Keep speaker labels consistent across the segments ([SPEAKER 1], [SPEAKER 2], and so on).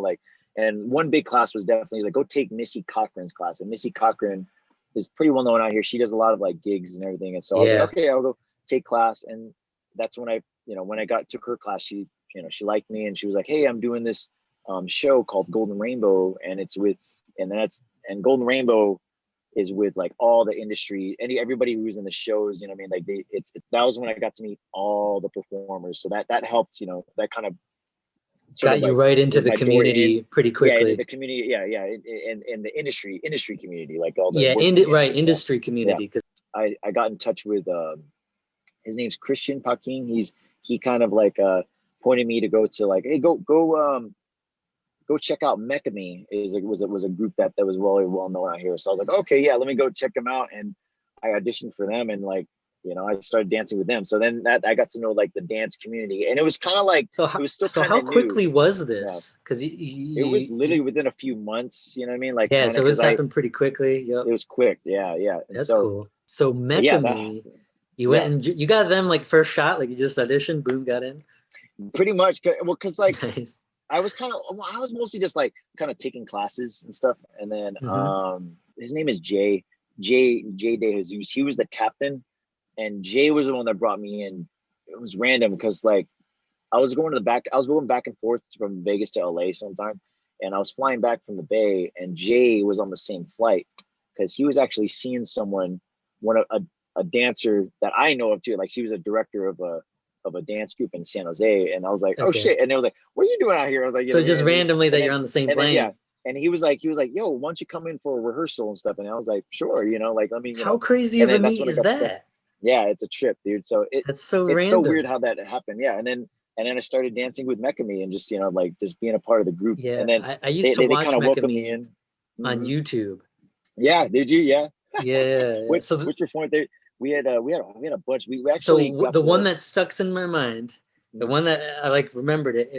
[SPEAKER 1] like, and one big class was definitely like, go take Missy Cochran's class. And Missy Cochran is pretty well known out here. She does a lot of like gigs and everything. And so I was like, okay, I'll go take class. And that's when when I took her class, she liked me, and she was like, hey, I'm doing this show called Golden Rainbow, and it's with, and Golden Rainbow is with like all the industry, everybody who's in the shows, you know what I mean? Like that was when I got to meet all the performers. So that helped, that kind of
[SPEAKER 2] got you right into the community pretty quickly.
[SPEAKER 1] Yeah, the community, in the industry community, like all the
[SPEAKER 2] industry community. Because
[SPEAKER 1] I got in touch with his name's Christian Paquin. He kind of like pointed me to go to like, hey, go check out Mecca Me. Was a group that was really well known out here. So I was like, okay, yeah, let me go check them out. And I auditioned for them, and like, I started dancing with them. So then I got to know like the dance community, and it was kind of like, it was still
[SPEAKER 2] how quickly was this? Because
[SPEAKER 1] it was literally within a few months. You know what I mean? Like,
[SPEAKER 2] so this happened pretty quickly. Yep.
[SPEAKER 1] It was quick. Yeah. And
[SPEAKER 2] that's cool. So Mecca Me, you went and you got them like first shot, like you just auditioned, boom, got in.
[SPEAKER 1] Pretty much, because like nice. I was mostly just like kind of taking classes and stuff, and then his name is Jay De Jesus. He was the captain. And Jay was the one that brought me in. It was random because like I was going back and forth from Vegas to LA sometime, and I was flying back from the Bay, and Jay was on the same flight because he was actually seeing a dancer that I know of too. Like she was a director of a dance group in San Jose, and I was like, oh shit! And it was like, what are you doing out here? I was like,
[SPEAKER 2] so just randomly that you're on the same plane.
[SPEAKER 1] Then, and he was like, yo, why don't you come in for a rehearsal and stuff? And I was like, sure, like let me.
[SPEAKER 2] How crazy of a meet is that?
[SPEAKER 1] Stuck. Yeah, it's a trip, dude. So
[SPEAKER 2] that's so
[SPEAKER 1] it's
[SPEAKER 2] random.
[SPEAKER 1] So weird how that happened. Yeah, and then I started dancing with Mecca Me and just like just being a part of the group.
[SPEAKER 2] Yeah,
[SPEAKER 1] and then
[SPEAKER 2] I used to watch Mecca Me in on YouTube.
[SPEAKER 1] Yeah, did you? Yeah.
[SPEAKER 2] Yeah.
[SPEAKER 1] What's your point there? We had a bunch. We actually
[SPEAKER 2] the one that stuck in my mind, the one that I like remembered it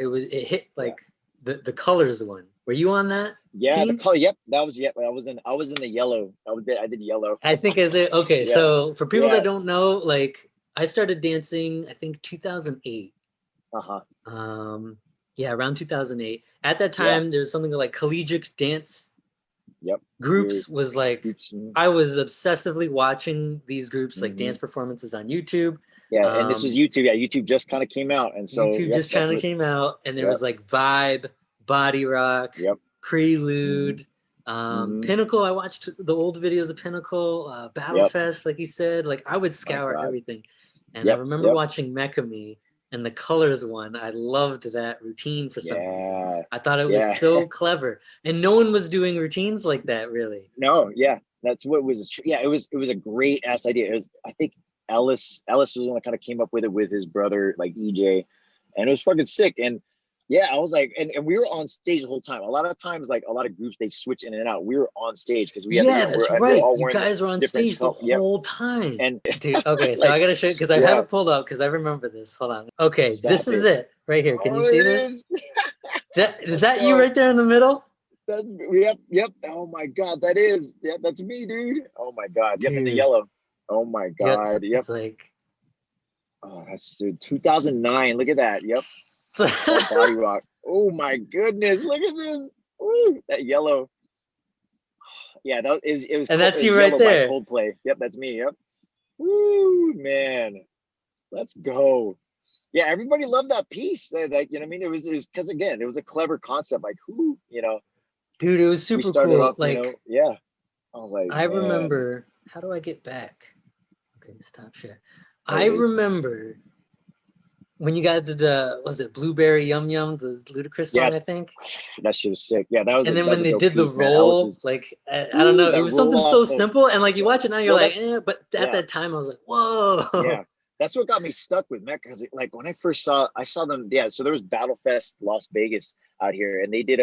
[SPEAKER 2] hit like the colors one. Were you on that?
[SPEAKER 1] Yeah,
[SPEAKER 2] team?
[SPEAKER 1] The color. Yep, that was. Yep, I was in the yellow. I did yellow.
[SPEAKER 2] I think is it okay. Yeah. So for people that don't know, like I started dancing, I think 2008. Yeah, around 2008. At that time, there's something like collegiate dance.
[SPEAKER 1] Yep.
[SPEAKER 2] Groups was like I was obsessively watching these groups like dance performances on YouTube.
[SPEAKER 1] Yeah, and this was YouTube. Yeah, YouTube just kind of came out, and so
[SPEAKER 2] YouTube just kind of came out, and there was like Vibe, Body Rock, Prelude, Pinnacle. I watched the old videos of Pinnacle, Battle Fest, like you said. Like I would scour everything, and I remember watching Mecca Me and the colors one. I loved that routine for some reason. I thought it was so clever, and no one was doing routines like that, really.
[SPEAKER 1] No, that's what was. It was a great ass idea. It was, I think. Ellis was the one that kind of came up with it with his brother, like EJ, and it was fucking sick. And I was like, and we were on stage the whole time. A lot of times, like a lot of groups, they switch in and out. We were on stage because we had
[SPEAKER 2] that's right. You guys were on stage the whole time. And dude, okay, so I gotta show you because I have it pulled up because I remember this. Hold on. Okay, this is it right here. Can you see this? Is that you right there in the middle?
[SPEAKER 1] That's yep. Oh my god, that is that's me, dude. Oh my god, yep, in the yellow. Oh my god! Yep.
[SPEAKER 2] It's like,
[SPEAKER 1] that's 2009. Look at that. Yep. That Body Rock. Oh my goodness! Look at this. Ooh, that yellow. Yeah, that it was.
[SPEAKER 2] And that's you right there.
[SPEAKER 1] Coldplay. Yep, that's me. Yep. Woo, man. Let's go. Yeah, everybody loved that piece. Like, you know what I mean? It was because again, it was a clever concept. Like,
[SPEAKER 2] dude, it was super cool. Off, like,
[SPEAKER 1] I was like,
[SPEAKER 2] I remember. How do I get back? Okay, stop share. I remember when you got was it Blueberry Yum Yum, the Ludacris song, I think?
[SPEAKER 1] That shit was sick. Yeah, that was.
[SPEAKER 2] And then when they did the roll, like, I don't know, it was something so simple. And like, you watch it now, you're like, but at that time, I was like, whoa.
[SPEAKER 1] Yeah, that's what got me stuck with Mecca. Because like, when I saw them, so there was Battle Fest Las Vegas out here, and they did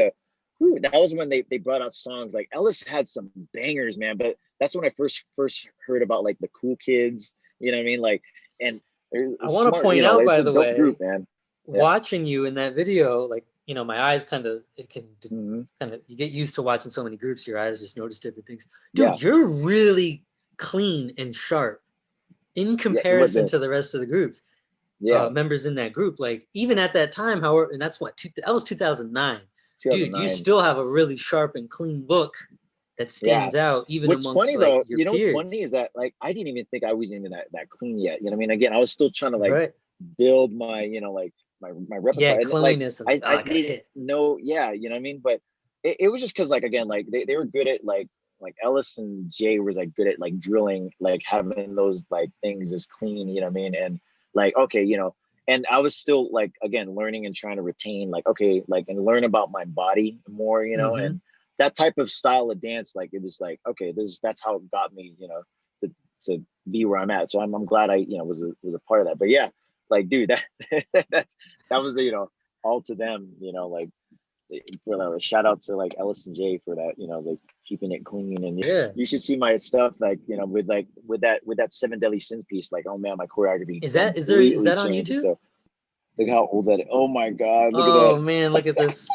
[SPEAKER 1] that was when they brought out songs. Like Ellis had some bangers, man. But that's when I first heard about like the Cool Kids. You know what I mean? Like, and
[SPEAKER 2] I want to point out, by the way, group, man. Watching you in that video, like, my eyes kind of you get used to watching so many groups. Your eyes just notice different things. Dude, you're really clean and sharp in comparison to the rest of the groups. Members in that group. Like even at that time, and that's that was 2009. Dude, you still have a really sharp and clean look that stands out even
[SPEAKER 1] what's
[SPEAKER 2] amongst
[SPEAKER 1] funny
[SPEAKER 2] like
[SPEAKER 1] though,
[SPEAKER 2] your
[SPEAKER 1] what's
[SPEAKER 2] peers.
[SPEAKER 1] funny is that like I didn't even think I was even that clean yet. You know what I mean? Again, I was still trying to like build my, like my repertoire.
[SPEAKER 2] Yeah, cleanliness.
[SPEAKER 1] And, like, I didn't know, you know what I mean? But it was just because like again, like they were good at like Ellis and Jay was like good at like drilling, like having those like things as clean, you know what I mean? And like, okay, and I was still like again learning and trying to retain like, okay, like and learn about my body more, and that type of style of dance, like it was like, okay, that's how it got me, to be where I'm at. So I'm glad I, was a part of that. But yeah, like dude, that was all to them, like for that. Shout out to like Ellis and Jay for that, like keeping it clean. And you should see my stuff, like with that Seven Deadly Sins piece. Like, oh man, my choreography
[SPEAKER 2] is that on YouTube?
[SPEAKER 1] So look how old that is. Oh my god, look at that.
[SPEAKER 2] Oh man, look at this.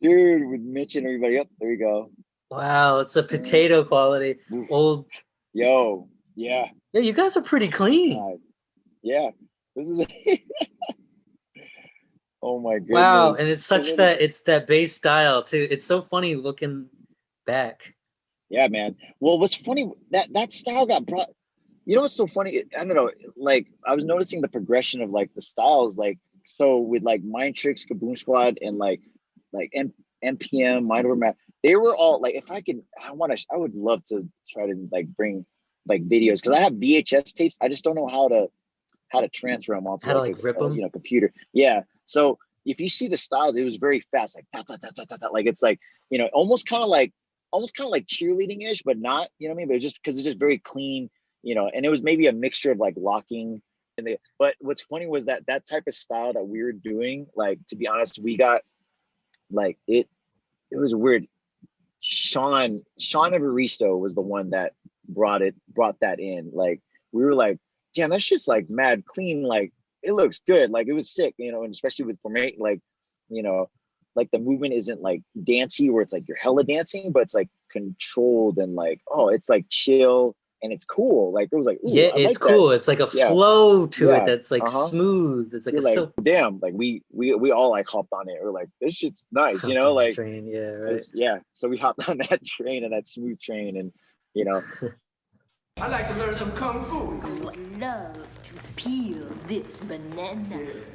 [SPEAKER 1] Dude, with Mitch and everybody. Yep, there you go.
[SPEAKER 2] Wow, it's a potato quality. Old.
[SPEAKER 1] Yo, yeah.
[SPEAKER 2] Yeah, you guys are pretty clean.
[SPEAKER 1] Yeah, this is. Oh my goodness.
[SPEAKER 2] Wow, and it's it's that bass style too. It's so funny looking back.
[SPEAKER 1] Yeah, man. Well, what's funny that style got brought. You know what's so funny? I don't know. Like I was noticing the progression of like the styles. Like so with like Mind Tricks, Kaboom Squad, and like MPM, Mind Over Matter. They were all like, if I could, I would love to try to like bring like videos because I have VHS tapes. I just don't know how to transfer them onto
[SPEAKER 2] like rip them,
[SPEAKER 1] computer. Yeah. So if you see the styles, it was very fast, like da, da, da, da, da, da. Like it's like almost kind of like cheerleading ish, but not. You know what I mean? But it's just because it's just very clean. And it was maybe a mixture of like locking. But what's funny was that type of style that we were doing. Like to be honest, we got like it was weird. Sean Evaristo was the one that brought that in. Like we were like, damn, that's just like mad clean. Like it looks good. Like it was sick, and especially with format, like, like the movement isn't like dancey where it's like you're hella dancing, but it's like controlled and like, oh, it's like chill and it's cool. Like it was like, ooh,
[SPEAKER 2] yeah, it's
[SPEAKER 1] like
[SPEAKER 2] cool.
[SPEAKER 1] That.
[SPEAKER 2] It's like a flow to it that's like smooth. It's like
[SPEAKER 1] you're like, damn, like we all like hopped on it. We're like, this shit's nice, like
[SPEAKER 2] train, yeah, right.
[SPEAKER 1] So we hopped on that train and that smooth train, and
[SPEAKER 3] I like to learn some kung fu.
[SPEAKER 4] I would love to peel this banana.